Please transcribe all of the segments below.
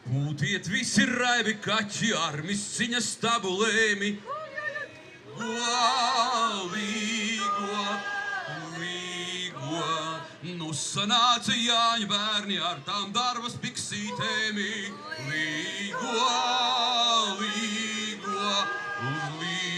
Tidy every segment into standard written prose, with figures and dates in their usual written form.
Pūtiet visi raibi kaķi ar misciņas tabulēmi. Līgo, līgo, nu sanāca Jāņa bērni ar tām darbas piksītēmi. Līgo, līgo, līgo.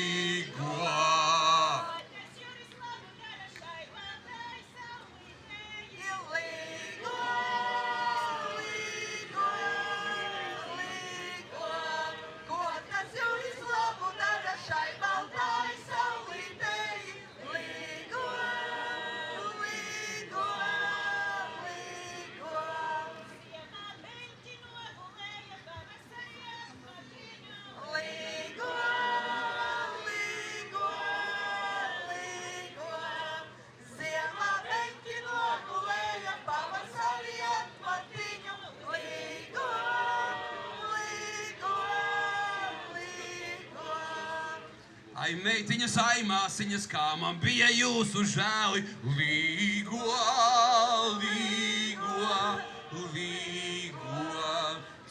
Ai, meitiņas, ai, māsiņas, kā man bija jūsu žēli. Līgo, līgo, līgo.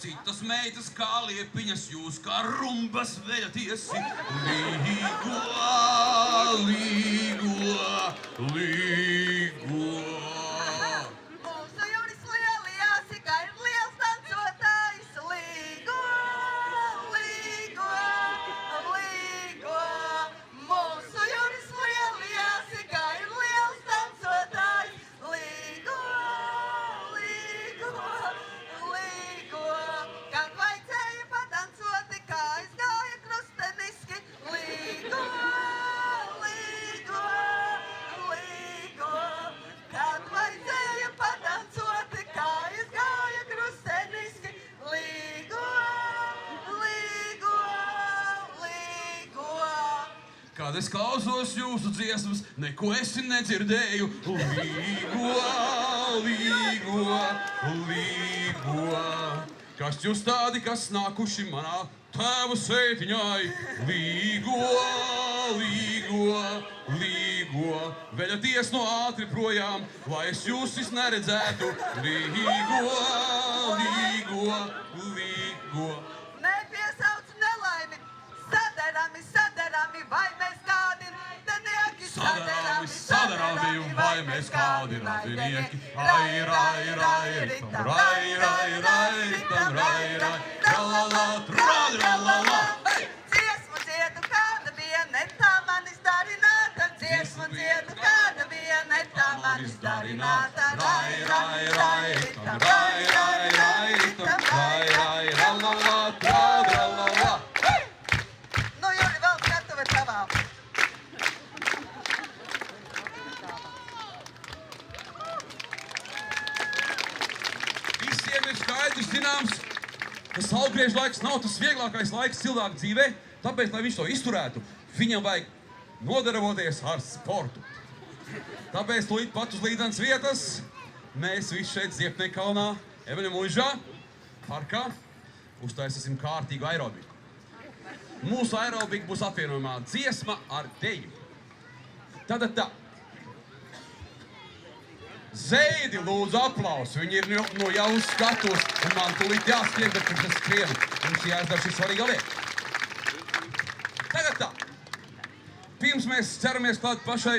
Citas meitas kā liepiņas, jūs kā rumbas veļaties. Līgo, līgo, līgo. Kad es klausos jūsu dziesmas, neko esi nedzirdēju. Līgo, līgo, līgo. Kas jūs tādi, kas nākuši manā tēva sētiņai? Līgo, līgo, līgo. Veļaties no ātri projām, lai es jūs neredzētu. Līgo, līgo, līgo. Nepiesauc nelaimi, sadarami, sadarami, vai mēs kādi radinieki? Sadarami, vai mēs kādi radinieki? Rai, rai, rai, ritam, rai, rai, rai, ritam, rai, rai, tralala, tralala. Dziesmu dziedu, kāda bija ne tā manis darināta. Dziesmu dziedu, kāda bija ne tā manis darināta. Rai, rai, rai, ritam, rai, rai, rai, ritam, rai, rai, tralala, tralala. Nu, Juri, vēl gatava tavām. Visiem ir skaidrs zināms, ka saulgriežu laiks nav tas vieglākais laiks cilvēka dzīvē, tāpēc, lai viņš to izturētu, viņam vajag nodarboties ar sportu. Tāpēc tūlīt pat uz līdzenas vietas mēs visi šeit Ziepniekalnā, Eveļa muižā, parkā, uztaisīsim kārtīgu aerobiku. Mūsu aerobika būs apvienojumā dziesma ar deju. Tātad tā. Zeidi, lūdzu aplausu, viņi ir nu jau uz skatus, un man tūlīt jāskrien, bet pirms es skrienu, mums jāizdara šī svarīgā lieta. Tagad tā, pirms mēs ķeramies klāt pašai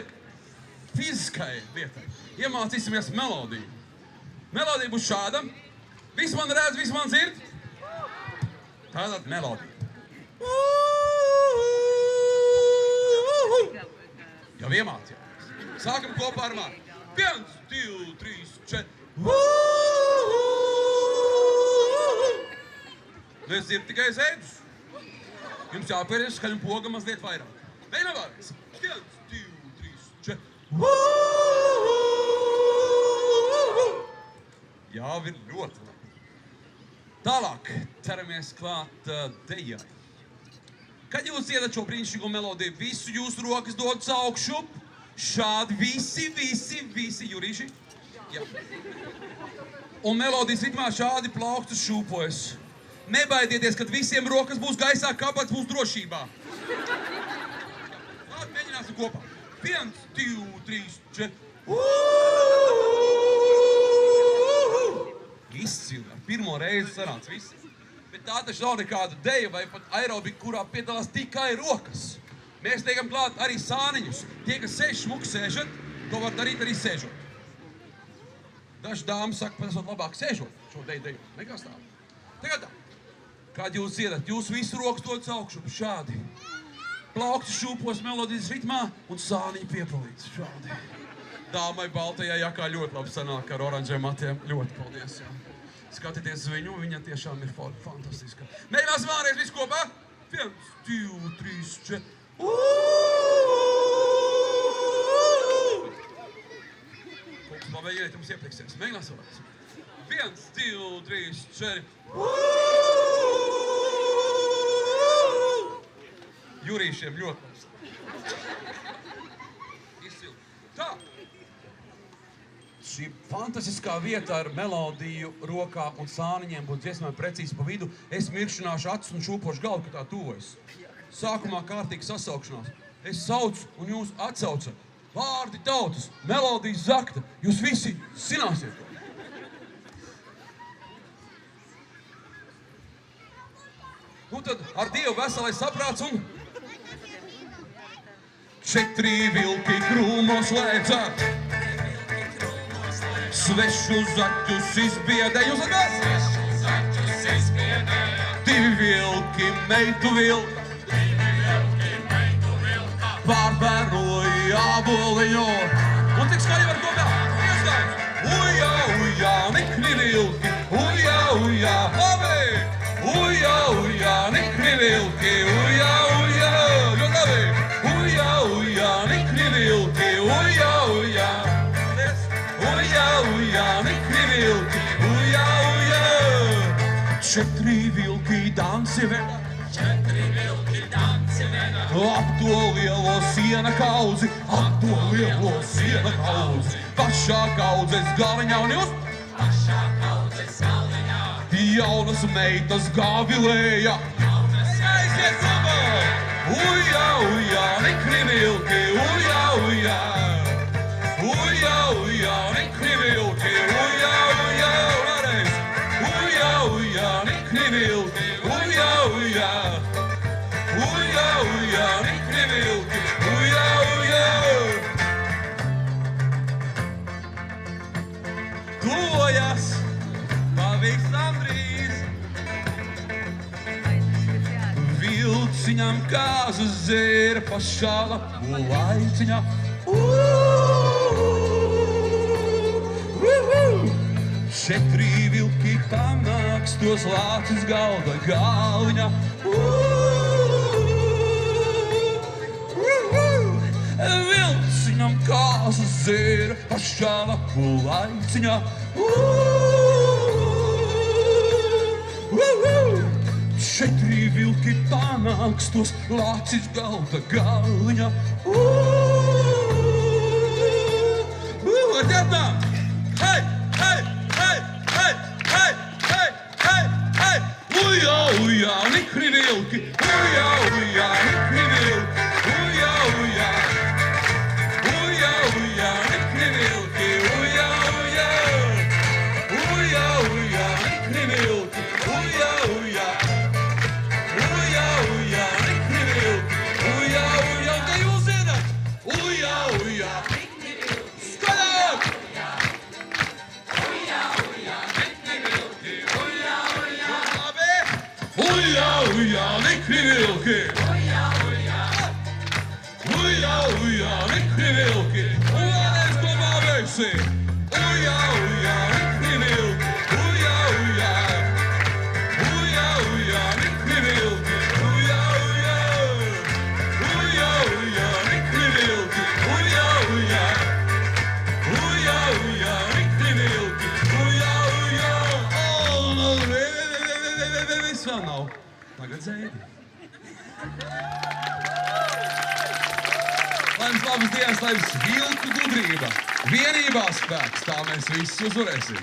fiziskai lietai, iemācīsimies melodiju. Melodija būs šāda, visi man redz, visi man dzird. Tātad melodija. Jau iemācījāmies. Sākam kopā ar mani. 1, 2, 3, 4. Es dzirdu tikai zēdus. Jums jāpērieši skaļam poga mazliet vairāk. Mēģinām vēlreiz. 1, 2, 3, 4. Jā, ir ļoti labi. Tālāk ķeramies klāt dejai. Kad jūs dziedat šo brīnišķīgo melodiju, visu jūsu rokas dodas augšu. Šādi visi jurīši. Jā. Un melodijas ritmā šādi plaukstus šūpojas. Nebaidieties, kad visiem rokas būs gaisā, kāpēc būs drošībā. Labi, mēģināsim kopā. 1, 2, 3, 4. Izcili. Pirmo reizi sanāca visi. Bet tā taču nav nekāda deja vai pat aerobika, kurā piedalās tikai rokas. Mēs liekam klāt arī sāniņus. Tie, kas sēž šmuki sēžot, to var darīt arī sēžot. Daži dāmas saka, ka esot labāk sēžot šo deju. Nekas tā. Tagad tā. Kad jūs dziedat, jūs visu rokas dodas augšu šādi. Plaukti šūpos melodijas ritmā un sāniņi piepalīdz šādi. Dāmai baltajā jakā ļoti labi sanāk ar oranžiem matiem. Ļoti paldies, jā. Skatieties uz viņu, viņa tiešām ir fantastiska. Mēģināsim vēlreiz visu kopā. 1, 2, 3, 4. Kungs, pamēģiniet, jums iepliksies. Mēģināsim vēlreiz. 1, 2, 3, 4. Jurīšiem ļoti labs. Izcili. Tā. Šī fantastiskā vieta ar melodiju rokā un sāniņiem būtu dziesmai precīzi pa vidu. Es mirkšķināšu acis un šūpošu galvu, ka tā tuvojas. Sākumā kārtīgi sasaukšanās. Es saucu un jūs atsaucat. Vārdi tautas, melodijas zakta. Jūs visi zināsiet. Nu tad ar Dievu veselais saprāts un... 4 vilki krūmos lēca. Svešu zaķus izbiedē. Jūs atgās? Svešu zaķus izbiedē. 2 vilki meitu vilka. Pārbēroja āboliņu. Un tik skaļi var kopā. Ieskājums. Ujā, ujā, nikni vilki. Ujā, ujā, labi. Ujā, ujā, nikni vilki. Ujā, ujā, ļoti labi. Ujā, ujā, nikni vilki. Ujā, ujā. Ujā, ujā, nikni vilki. Ujā, ujā. 4 vilki dansi veda. 4 vilki dansi veda. Ap to lielo siena kaudzi. Ap to lielo siena kaudzi. Pašā kaudzes galiņā un jūs? Pašā kaudzes galiņā. Jaunas meitas gavilēja. Jaunas aiziet labā. Ujā, ujā, nikni vilki. Ujā, ujā. Ujā, ujā, nikni vilki. Ujā, ujā, vēlreiz. Ujā, ujā, nikni vilki. Ujā, ujā. Ujā, ujā, nikni vilki. Ujā, ujā. Tuvojas pavisam drīz. Vilciņam kāzas zēra pašā lapu laiciņā. 4 vilki panāks tos lācis galda galiņā. Vilciņam kāzas zēra pašā lapu laiciņā. 4 vilki panāks tos lācis galda galiņā. Atjātām! Hei, hei, hei, hei, hei, hei, hei, hei! Ujā, ujā, nikni vilki! Ujā, ujā, nikni vilki! Ujā, ujā! Ujā, ujā, nikni vilki! Ujā, ujā! Ujā, ujā, nikni vilki! Ujā, ujā! Ujā, ujā, nikni vilki! Ujā, ujā, un te jūs zināt! Ujā, ujā! Skaļāk! Ujā, ujā, nikni vilki! Ujā, ujā! Labi! Ujā, ujā, nikni vilki! Ujā, ujā! Ujā, ujā, nikni vilki! Un vēlreiz kopā visi! Ujā, ujā, nikni vilki! Ujā, ujā! Ujā, ujā, nikni vilki! Ujā, ujā! Ujā, ujā, nikni vilki! Ujā, ujā! Ujā, ujā, nikni vilki! Ujā, ujā! Viss vēl nav. Tagad zēdi. Lai jums labas dienas, lai jums vilku gudrība, vienībā spēks, tā mēs visi uzvarēsim.